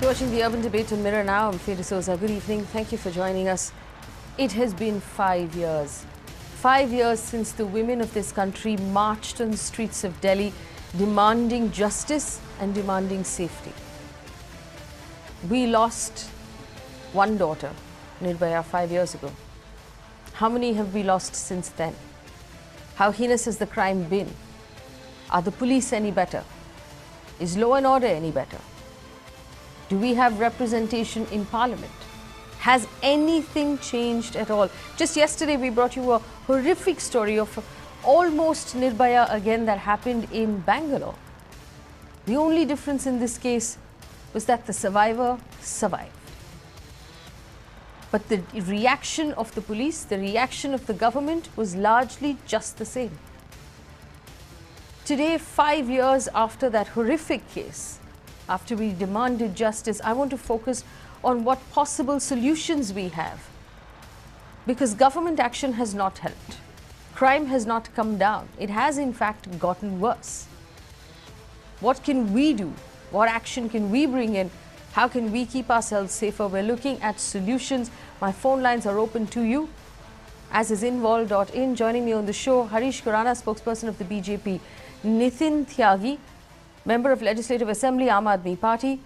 You're watching the Urban Debate on Mirror Now. I'm Faye D'Souza. Good evening. Thank you for joining us. It has been 5 years. 5 years since the women of this country marched on the streets of Delhi demanding justice and demanding safety. We lost one daughter, Nirbhaya, 5 years ago. How many have we lost since then? How heinous has the crime been? Are the police any better? Is law and order any better? Do we have representation in Parliament? Has anything changed at all? Just yesterday we brought you a horrific story of almost Nirbhaya again that happened in Bangalore. The only difference in this case was that the survivor survived. But the reaction of the police, the reaction of the government was largely just the same. Today, 5 years after that horrific case, after we demanded justice, I want to focus on what possible solutions we have. Because government action has not helped. Crime has not come down. It has in fact gotten worse. What can we do? What action can we bring in? How can we keep ourselves safer? We're looking at solutions. My phone lines are open to you. As is involved.in. Joining me on the show, Harish Khurana, spokesperson of the BJP. Nitin Tyagi, member of Legislative Assembly, Aam Aadmi Party.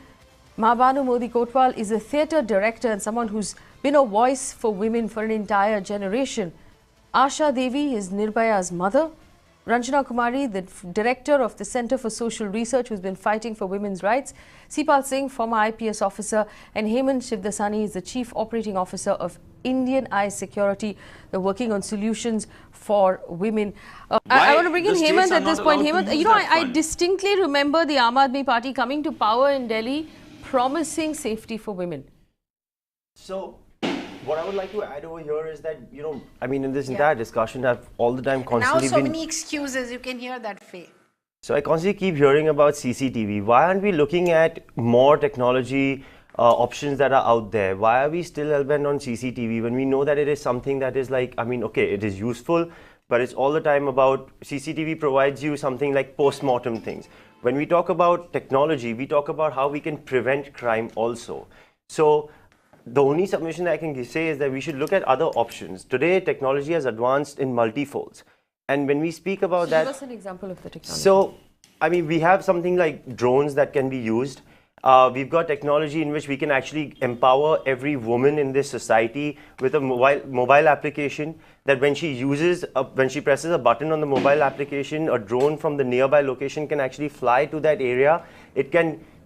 Mahabanu Modi Kotwal is a theatre director and someone who's been a voice for women for an entire generation. Asha Devi is Nirbhaya's mother. Ranjana Kumari, the director of the Centre for Social Research, who's been fighting for women's rights. Sipal Singh, former IPS officer. And Hemant Shivdasani is the chief operating officer of Indian Eye Security. They're working on solutions for women. I want to bring in Hemant at this point. Hemant, you know, I distinctly remember the Aam Aadmi Party coming to power in Delhi, promising safety for women. So, what I would like to add over here is that, you know, I mean, in this entire discussion, I've all the time constantly now so many excuses, you can hear that, Faye. So I constantly keep hearing about CCTV. Why aren't we looking at more technology options that are out there? Why are we still hell-bent on CCTV when we know that it is something that is like, I mean, okay, it is useful, but it's all the time about CCTV provides you something like post-mortem things. When we talk about technology, we talk about how we can prevent crime also. So the only submission that I can say is that we should look at other options. Today, technology has advanced in multi-folds. And when we speak about that... Give us an example of the technology. So, I mean, we have something like drones that can be used. We've got technology in which we can actually empower every woman in this society with a mobile application that when she presses a button on the mobile application, a drone from the nearby location can actually fly to that area.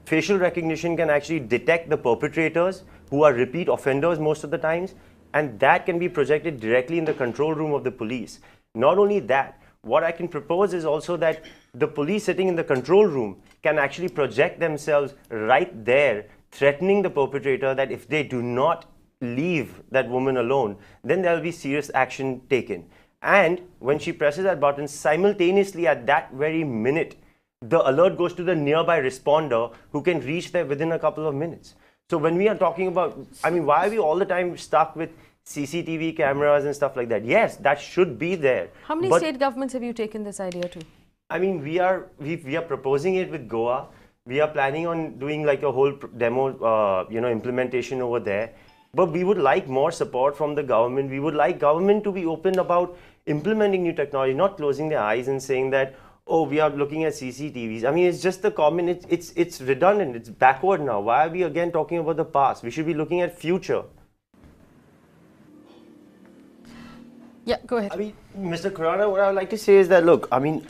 Facial recognition can actually detect the perpetrators who are repeat offenders most of the times, and that can be projected directly in the control room of the police. Not only that, what I can propose is also that the police sitting in the control room can actually project themselves right there, threatening the perpetrator that if they do not leave that woman alone, then there will be serious action taken. And when she presses that button, simultaneously at that very minute, the alert goes to the nearby responder who can reach there within a couple of minutes. So when we are talking about, I mean, why are we all the time stuck with CCTV cameras and stuff like that? Yes, that should be there. How many state governments have you taken this idea to? I mean, we are proposing it with Goa. We are planning on doing like a whole demo, implementation over there. But we would like more support from the government. We would like government to be open about implementing new technology, not closing their eyes and saying that, oh, we are looking at CCTVs. I mean, it's just the common, it's redundant, it's backward now. Why are we again talking about the past? We should be looking at future. Yeah, go ahead. I mean, Mr. Khurana, what I would like to say is that, look, I mean,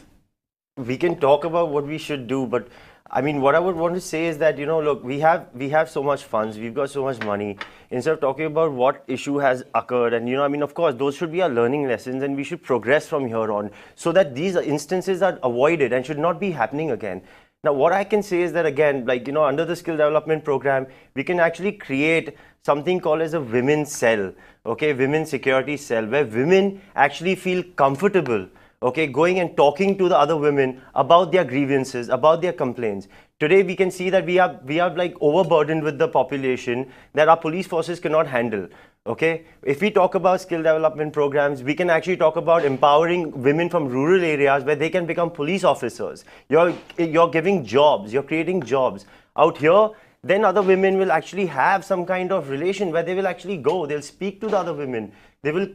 we can talk about what we should do, but I mean, what I would want to say is that, you know, look, we have so much funds, we've got so much money. Instead of talking about what issue has occurred, and, you know, I mean, of course, those should be our learning lessons, and we should progress from here on so that these instances are avoided and should not be happening again. Now, what I can say is that, again, like, you know, under the skill development program, we can actually create something called as a women's cell, okay, women's security cell, where women actually feel comfortable, okay, going and talking to the other women about their grievances, about their complaints. Today, we can see that we are like overburdened with the population that our police forces cannot handle. Okay, if we talk about skill development programs, we can actually talk about empowering women from rural areas where they can become police officers. You're giving jobs, you're creating jobs. Out here, then other women will actually have some kind of relation where they will actually go, they'll speak to the other women, there'll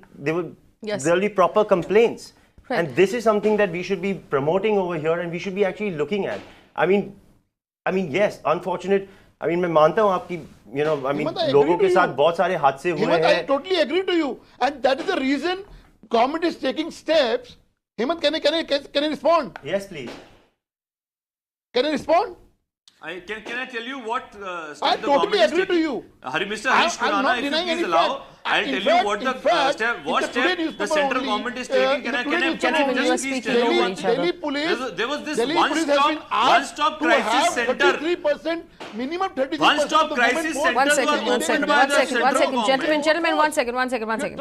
be proper complaints. Right. And this is something that we should be promoting over here and we should be actually looking at. I mean, yes, unfortunate. I mean, मैं मानता हूँ आपकी, लोगों के साथ बहुत सारे हादसे हुए हैं. I totally agree to you, and that is the reason government is taking steps. Hemant, can I respond? Yes, please. Can I respond? Can I tell you what I totally agree to you. Mr. Harish Khurana, if you please allow, I'll tell you what the central government is taking. Can I just please tell you one thing? There was this one-stop crisis center. 33%, minimum 33%. One-stop crisis center. One second, gentlemen, one second.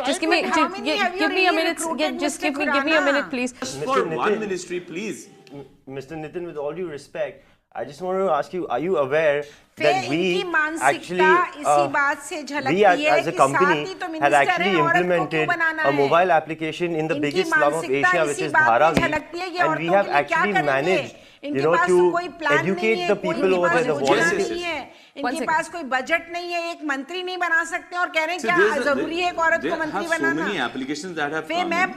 Just give me a minute. Just give me a minute, please. For one ministry, please. Mr. Nitin, with all due respect, I just want to ask you, are you aware that we actually, we as a company had actually implemented a mobile application in the biggest slum of Asia, which is Dharavi, and we have actually managed, to educate the people over there, the volunteers. इनके पास कोई budget नहीं है, एक मंत्री नहीं बना सकते और कह रहे हैं क्या जरूरी है एक औरत को मंत्री बनाना? So many applications that have come, आप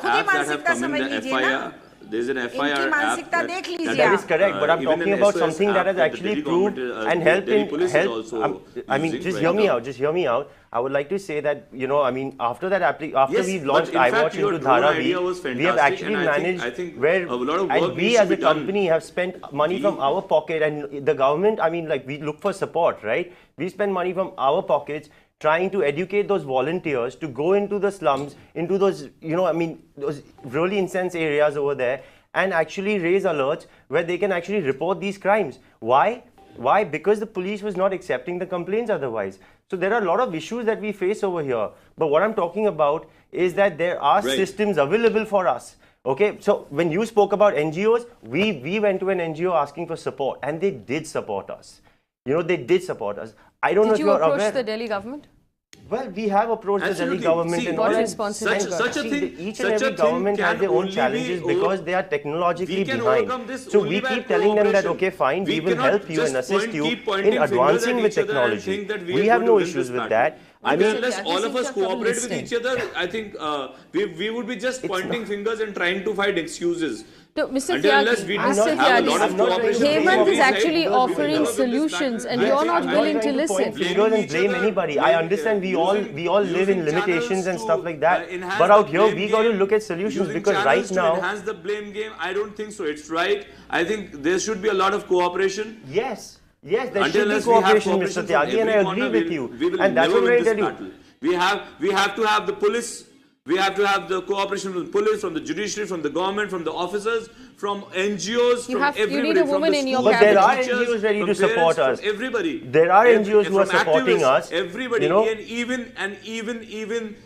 खुद ही मानसिकता समझ लीजिए ना. There's an FIR app that is correct, but I'm talking about something that has actually proved and helped just hear me out. I would like to say that, after that after we launched iWatch into Dharavi, we have actually managed and we as a company have spent money from our pocket, and the government, we look for support, right? We spend money from our pockets trying to educate those volunteers to go into the slums, into those, those really intense areas over there, and actually raise alerts where they can actually report these crimes. Why? Because the police was not accepting the complaints otherwise. So there are a lot of issues that we face over here. But what I'm talking about is that there are systems available for us. Okay, so when you spoke about NGOs, we went to an NGO asking for support, and they did support us. They did support us. I don't know if you're aware. Did you approach the Delhi government? Well, we have approached the Delhi government. See, what responsibility? Each and every government has their own challenges because they are technologically behind. So we keep telling them that, okay, fine, we will help you and assist you in advancing with technology. We have no issues with that. Unless all of us cooperate with each other, I think we would be just pointing fingers and trying to find excuses. So, Mr. Tyagi, Hemant is actually offering solutions, and you're not willing to listen. Fingers and blame anybody. I understand we all live in limitations and stuff like that. But out here, we got to look at solutions because right now, enhance the blame game. I don't think so. It's right. I think there should be a lot of cooperation. Yes, there should be cooperation, Mr. Tyagi, and I agree with you. And that's what I tell you. We have to have the police. We have to have the cooperation from the police, from the judiciary, from the government, from the officers, from NGOs, from everybody. You need a woman in your cabinet. But there are NGOs ready to support us. Everybody. There are NGOs who are supporting us. Everybody, and even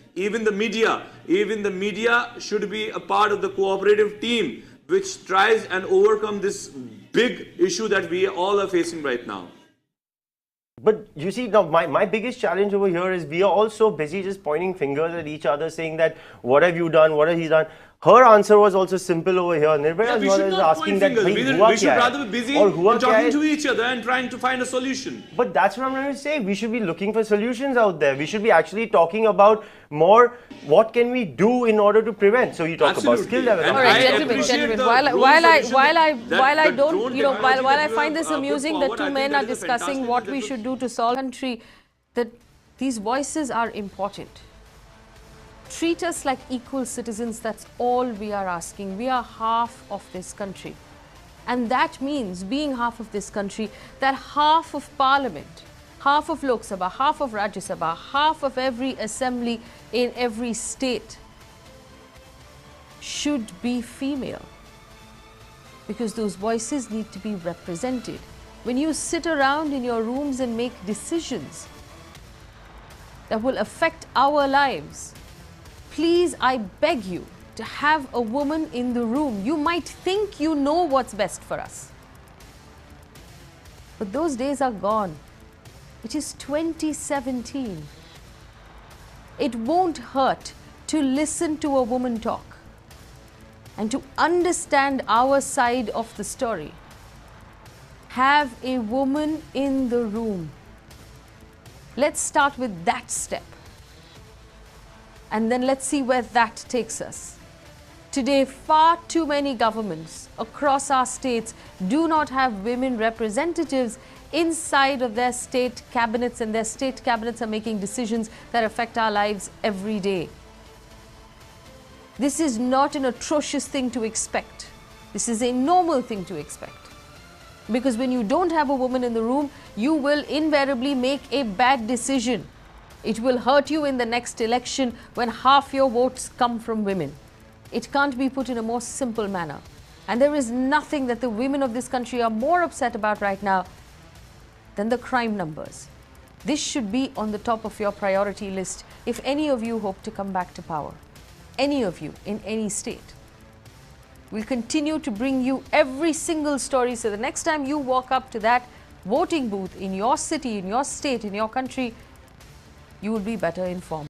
the media. Even the media should be a part of the cooperative team, which tries and overcome this big issue that we all are facing right now. But you see, now my biggest challenge over here is we are all so busy just pointing fingers at each other, saying that, what have you done, what have he done? Her answer was also simple over here. Nirbhaya's mother is asking that, we should rather be busy talking to each other and trying to find a solution. But that's what I'm trying to say. We should be looking for solutions out there. We should be actually talking about more, what can we do in order to prevent? So you talk about skill development. All right, gentlemen. While I find this amusing that two men are discussing what we should do to solve the country, that these voices are important. Treat us like equal citizens, that's all we are asking. We are half of this country. And that means, being half of this country, that half of Parliament, half of Lok Sabha, half of Rajya Sabha, half of every assembly in every state should be female. Because those voices need to be represented. When you sit around in your rooms and make decisions that will affect our lives, please, I beg you to have a woman in the room. You might think you know what's best for us. But those days are gone. It is 2017. It won't hurt to listen to a woman talk and to understand our side of the story. have a woman in the room. Let's start with that step. And then let's see where that takes us. Today, far too many governments across our states do not have women representatives inside of their state cabinets, and their state cabinets are making decisions that affect our lives every day. This is not an atrocious thing to expect. This is a normal thing to expect. Because when you don't have a woman in the room, you will invariably make a bad decision. It will hurt you in the next election when half your votes come from women. It can't be put in a more simple manner. And there is nothing that the women of this country are more upset about right now than the crime numbers. This should be on the top of your priority list if any of you hope to come back to power. Any of you in any state. We'll continue to bring you every single story, so the next time you walk up to that voting booth in your city, in your state, in your country, you will be better informed.